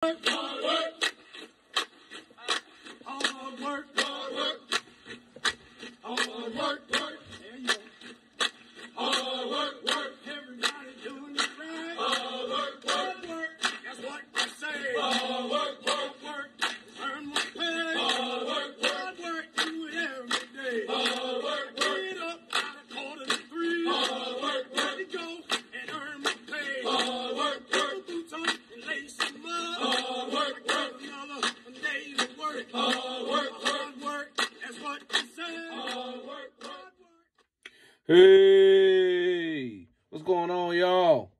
Hard work. Hard work. Hard work. Hard work. There you go. Hard work. Everybody doing it right. Hard work. That's what I say. Hard work. Earn my pay. Hard work. Do it every day. Hard work. Get up at 2:45. Hard work. Let me go and earn my pay. Hard work. Put the boots on and lace them up. Hard work. Another day's work. Hard work. That's what I say. Hard work. Hey, what's going on, y'all?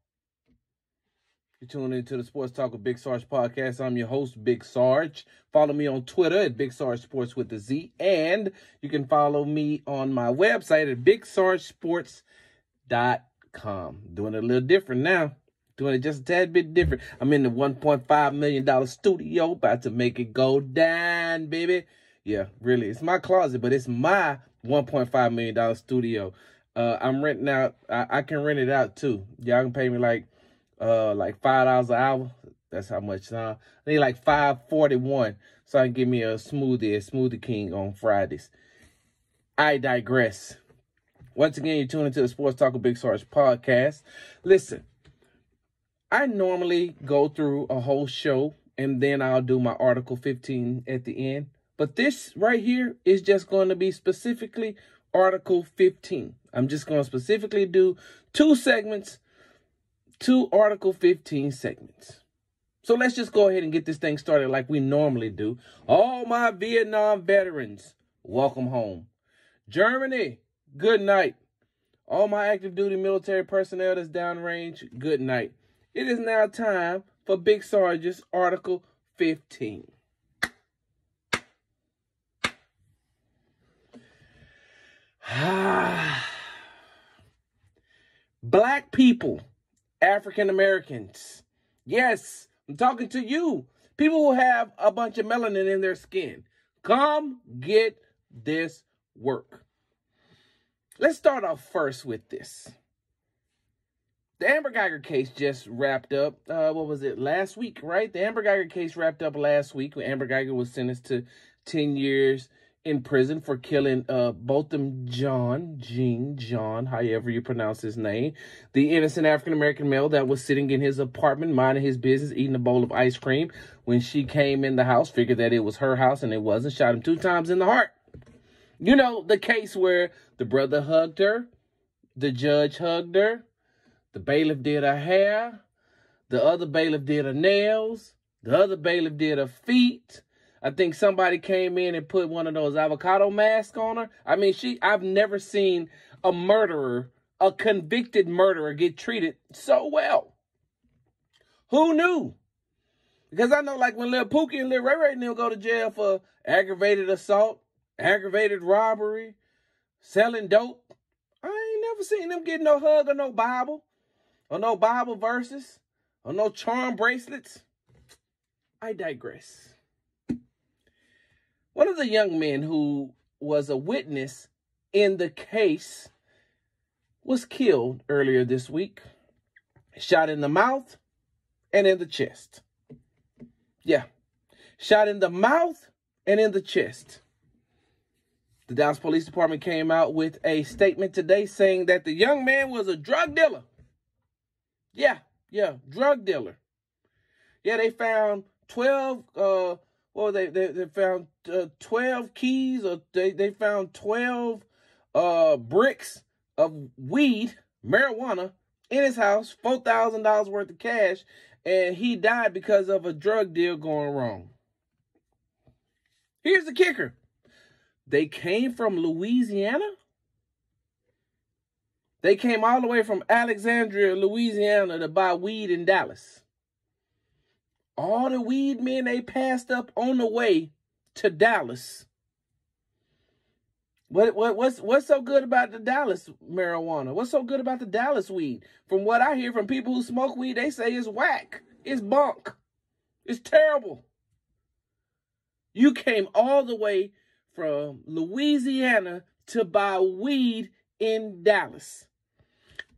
You're tuning into the Sports Talk with Big Sarge podcast. I'm your host, Big Sarge. Follow me on Twitter at Big Sarge Sports with a Z. And you can follow me on my website at BigSargeSports.com. Doing it a little different now. Doing it just a tad bit different. I'm in the $1.5 million studio, about to make it go down, baby. Yeah, really. It's my closet, but it's my $1.5 million studio. I'm renting out. I can rent it out too. Y'all can pay me like $5 an hour. That's how much. I need like $5.41 so I can give me a Smoothie King on Fridays. I digress. Once again, you're tuning into the Sports Talk with Big Sarge podcast. Listen, I normally go through a whole show and then I'll do my Article 15 at the end. But this right here is just going to be specifically Article 15. I'm just going to specifically do two Article 15 segments. So let's just go ahead and get this thing started like we normally do. All my Vietnam veterans, welcome home. Germany, good night. All my active duty military personnel that's downrange, good night. It is now time for Big Sarge's Article 15. Black people, African Americans. Yes, I'm talking to you. People who have a bunch of melanin in their skin. Come get this work. Let's start off first with this. The Amber Geiger case just wrapped up. What was it? Last week, right? The Amber Geiger case wrapped up last week when Amber Geiger was sentenced to 10 years in prison for killing Botham Jean, however you pronounce his name, the innocent African-American male that was sitting in his apartment, minding his business, eating a bowl of ice cream. When she came in the house, figured that it was her house and it wasn't, shot him 2 times in the heart. You know, the case where the brother hugged her, the judge hugged her, the bailiff did her hair, the other bailiff did her nails, the other bailiff did her feet. I think somebody came in and put one of those avocado masks on her. I mean, I've never seen a murderer, a convicted murderer, get treated so well. Who knew? Because I know, like, when Lil Pookie and Lil Ray Ray and them go to jail for aggravated assault, aggravated robbery, selling dope, I ain't never seen them get no hug or no Bible verses, or no charm bracelets. I digress. One of the young men who was a witness in the case was killed earlier this week. Shot in the mouth and in the chest. Yeah, shot in the mouth and in the chest. The Dallas Police Department came out with a statement today saying that the young man was a drug dealer. Yeah, drug dealer. Yeah, they found 12, they found 12 keys, or they found 12 bricks of weed, marijuana, in his house, $4,000 worth of cash, and he died because of a drug deal going wrong. Here's the kicker. They came from Louisiana. They came all the way from Alexandria, Louisiana to buy weed in Dallas. All the weed men they passed up on the way to Dallas. What's so good about the Dallas marijuana? What's so good about the Dallas weed? From what I hear from people who smoke weed, they say it's whack. It's bunk. It's terrible. You came all the way from Louisiana to buy weed in Dallas.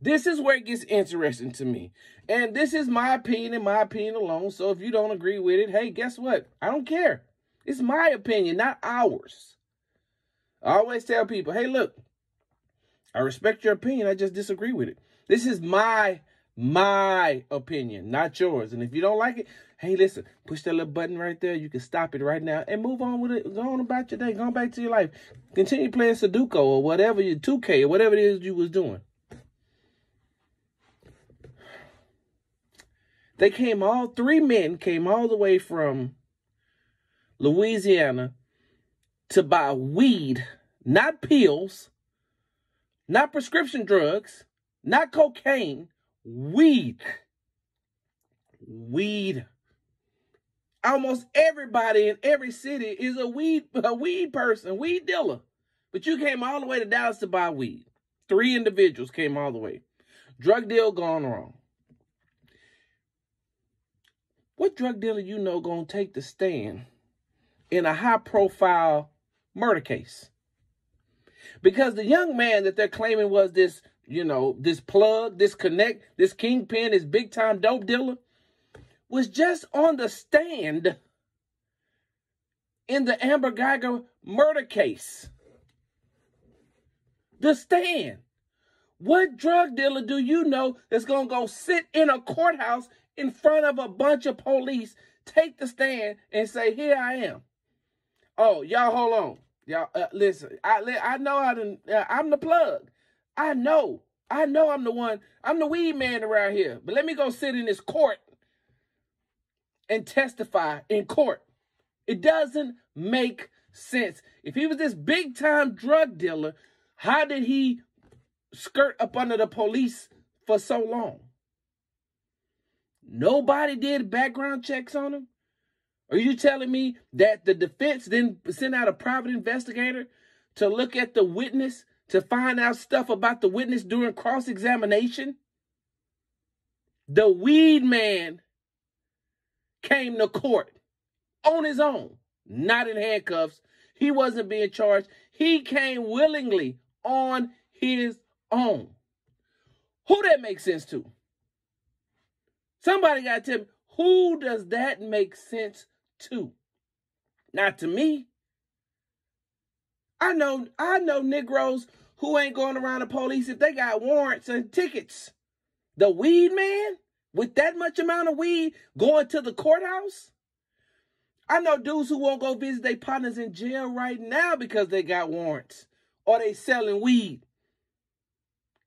This is where it gets interesting to me. And this is my opinion and my opinion alone. So if you don't agree with it, hey, guess what? I don't care. It's my opinion, not ours. I always tell people, hey, look, I respect your opinion. I just disagree with it. This is my opinion, not yours. And if you don't like it, hey, listen, push that little button right there. You can stop it right now and move on with it. Go on about your day. Go on back to your life. Continue playing Sudoku or whatever, your 2K or whatever it is you was doing. They came, all three men came all the way from Louisiana to buy weed, not pills, not prescription drugs, not cocaine, weed. Weed. Almost everybody in every city is a weed person, weed dealer. But you came all the way to Dallas to buy weed. 3 individuals came all the way. Drug deal gone wrong. What drug dealer you know gonna take the stand in a high-profile murder case? Because the young man that they're claiming was this, this plug, this connect, this kingpin, this big-time dope dealer, was just on the stand in the Amber Geiger murder case. The stand. What drug dealer do you know that's going to go sit in a courthouse in front of a bunch of police, take the stand, and say, here I am? Oh, y'all, hold on. Y'all, listen, I know I'm the plug. I know I'm the one. I'm the weed man around here. But let me go sit in this court and testify in court. It doesn't make sense. If he was this big-time drug dealer, how did he skirt up under the police for so long? Nobody did background checks on him? Are you telling me that the defense didn't send out a private investigator to look at the witness, to find out stuff about the witness during cross-examination? The weed man came to court on his own, not in handcuffs. He wasn't being charged. He came willingly on his own. Who that makes sense to? Somebody got to tell me, who does that make sense to? Not to me. I know Negroes who ain't going around the police if they got warrants and tickets. The weed man with that much amount of weed going to the courthouse? I know dudes who won't go visit their partners in jail right now because they got warrants or they selling weed.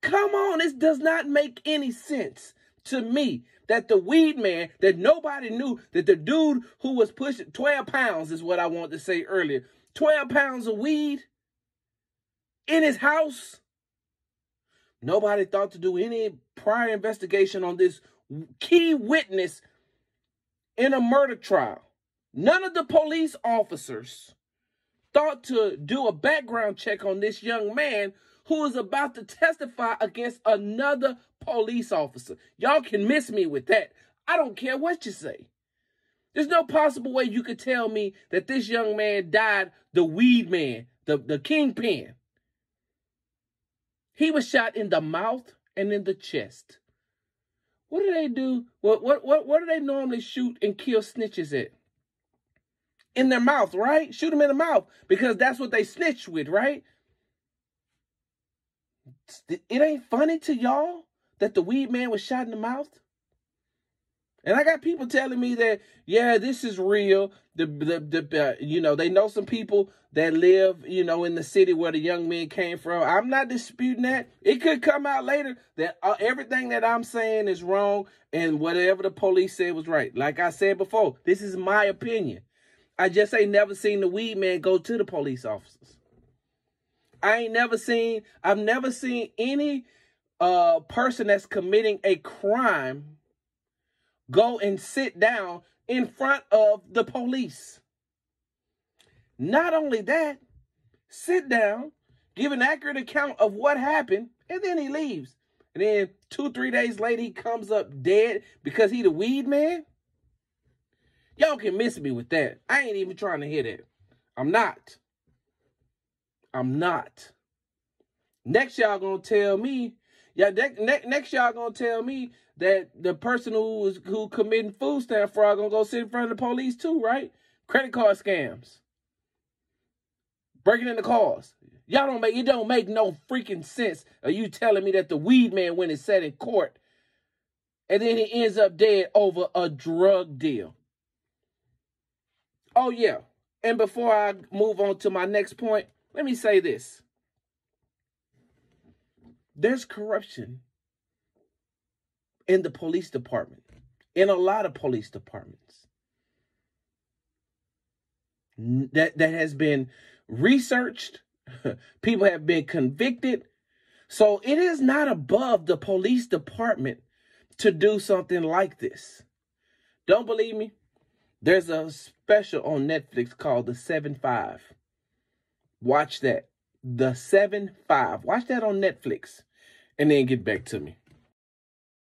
Come on, this does not make any sense to me that the weed man, that nobody knew, that the dude who was pushing 12 pounds is what I wanted to say earlier, 12 pounds of weed in his house. Nobody thought to do any prior investigation on this key witness in a murder trial. None of the police officers thought to do a background check on this young man who is about to testify against another police officer. Y'all can miss me with that. I don't care what you say. There's no possible way you could tell me that this young man died the weed man, the kingpin. He was shot in the mouth and in the chest. What do they do? What do they normally shoot and kill snitches at? In their mouth, right? Shoot them in the mouth because that's what they snitch with, right? It ain't funny to y'all that the weed man was shot in the mouth? And I got people telling me that, yeah, this is real. They know some people that live, in the city where the young man came from. I'm not disputing that. It could come out later that everything that I'm saying is wrong and whatever the police said was right. Like I said before, this is my opinion. I just ain't never seen the weed man go to the police officers. I've never seen any person that's committing a crime go and sit down in front of the police. Not only that, sit down, give an accurate account of what happened, and then he leaves. And then 2-3 days later, he comes up dead because he the weed man? Y'all can miss me with that. I ain't even trying to hear that. I'm not. Next, y'all gonna tell me, Yeah, next y'all gonna tell me that the person who committing food stamp fraud gonna go sit in front of the police too, right? Credit card scams, breaking into cars. It don't make no freaking sense. Are you telling me that the weed man went and sat in court and then he ends up dead over a drug deal? Oh yeah. And before I move on to my next point, let me say this. There's corruption in the police department, in a lot of police departments. That has been researched. People have been convicted. So it is not above the police department to do something like this. Don't believe me? There's a special on Netflix called The 7-5. Watch that. The 7-5. Watch that on Netflix and then get back to me.